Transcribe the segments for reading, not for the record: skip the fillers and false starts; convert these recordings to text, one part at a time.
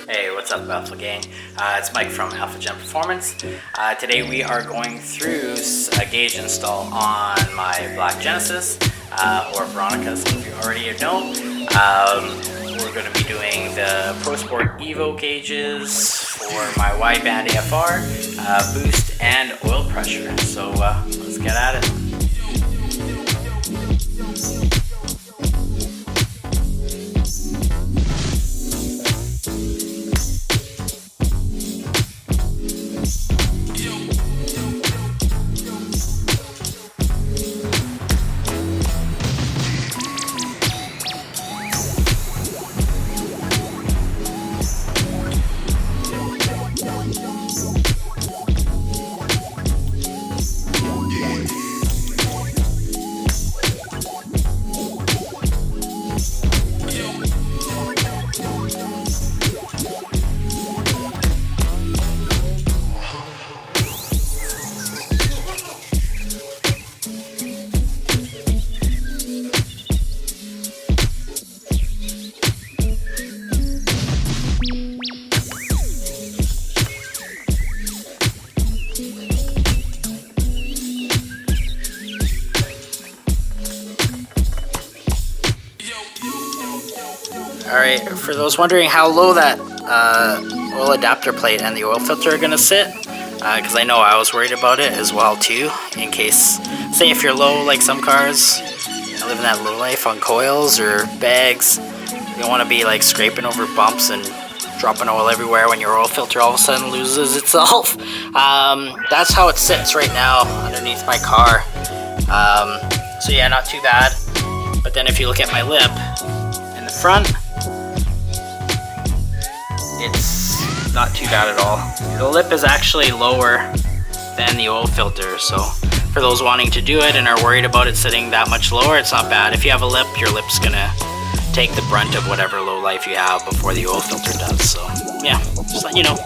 Hey, what's up, Alpha Gang? It's Mike from AlphaGenPerformance. Today we are going through a gauge install on my black Genesis, or Veronica, some of you already know. We're going to be doing the Prosport Evo gauges for my Wideband AFR, boost and oil pressure. So let's get at it. Alright, for those wondering how low that oil adapter plate and the oil filter are going to sit, because I know I was worried about it as well too, in case, say if you're low like some cars, living that low life on coils or bags, you don't want to be like scraping over bumps and dropping oil everywhere when your oil filter all of a sudden loses itself. That's how it sits right now underneath my car. So yeah, not too bad. But then if you look at my lip in the front, it's not too bad at all. The lip is actually lower than the oil filter, so for those wanting to do it and are worried about it sitting that much lower, it's not bad. If you have a lip, your lip's gonna take the brunt of whatever low life you have before the oil filter does. So yeah, just letting you know.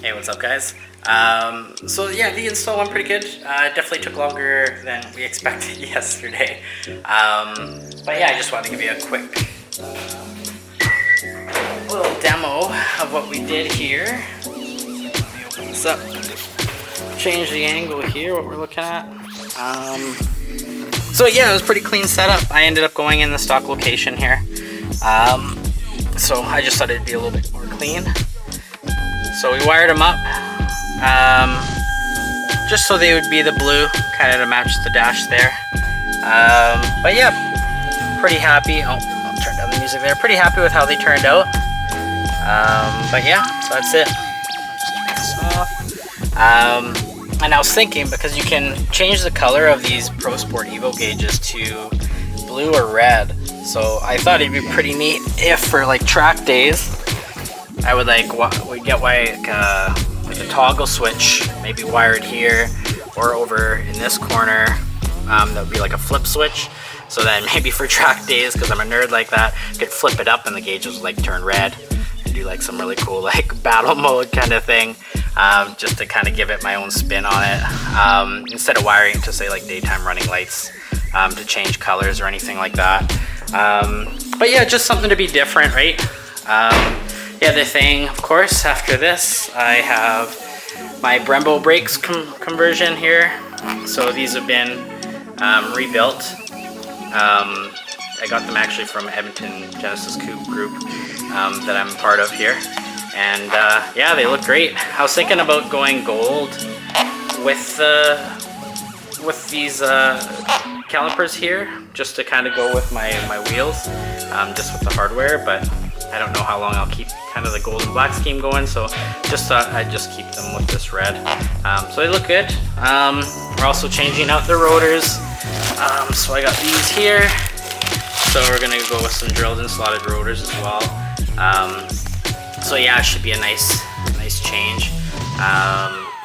Hey, what's up guys? So yeah, the install went pretty good. Definitely took longer than we expected yesterday. But yeah, I just wanted to give you a quick little demo of what we did here. Let me open this up. Change the angle here, what we're looking at. So yeah, it was a pretty clean setup. I ended up going in the stock location here. So I just thought it'd be a little bit more clean. So we wired them up, just so they would be the blue, kind of to match the dash there. But yeah, pretty happy. Oh, I'll turn down the music there. Pretty happy with how they turned out. But yeah, so that's it. I'll just turn this off. And I was thinking, because you can change the color of these Prosport Evo gauges to blue or red. So I thought it'd be pretty neat if for like track days, I would get like a toggle switch, maybe wired here or over in this corner. That would be like a flip switch. So then maybe for track days, because I'm a nerd like that, I could flip it up and the gauges would like turn red and do like some really cool like battle mode kind of thing, just to kind of give it my own spin on it, instead of wiring to say like daytime running lights to change colors or anything like that. But yeah, just something to be different, right? The other thing, of course, after this, I have my Brembo brakes conversion here. So these have been rebuilt. I got them actually from Edmonton Genesis Coupe group that I'm part of here. And yeah, they look great. I was thinking about going gold with these calipers here just to kind of go with my wheels, just with the hardware, but I don't know how long I'll keep kind of the gold and black scheme going, so just thought I'd just keep them with this red. So they look good. We're also changing out the rotors. So I got these here. So we're gonna go with some drilled and slotted rotors as well. So yeah, it should be a nice change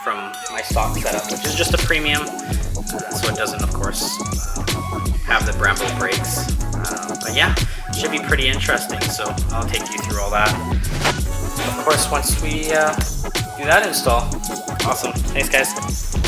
from my stock setup, which is just a premium. So it doesn't, of course, have the Brembo brakes. But yeah, it should be pretty interesting. So I'll take you through all that. Of course, once we do that install. Awesome. Thanks, guys.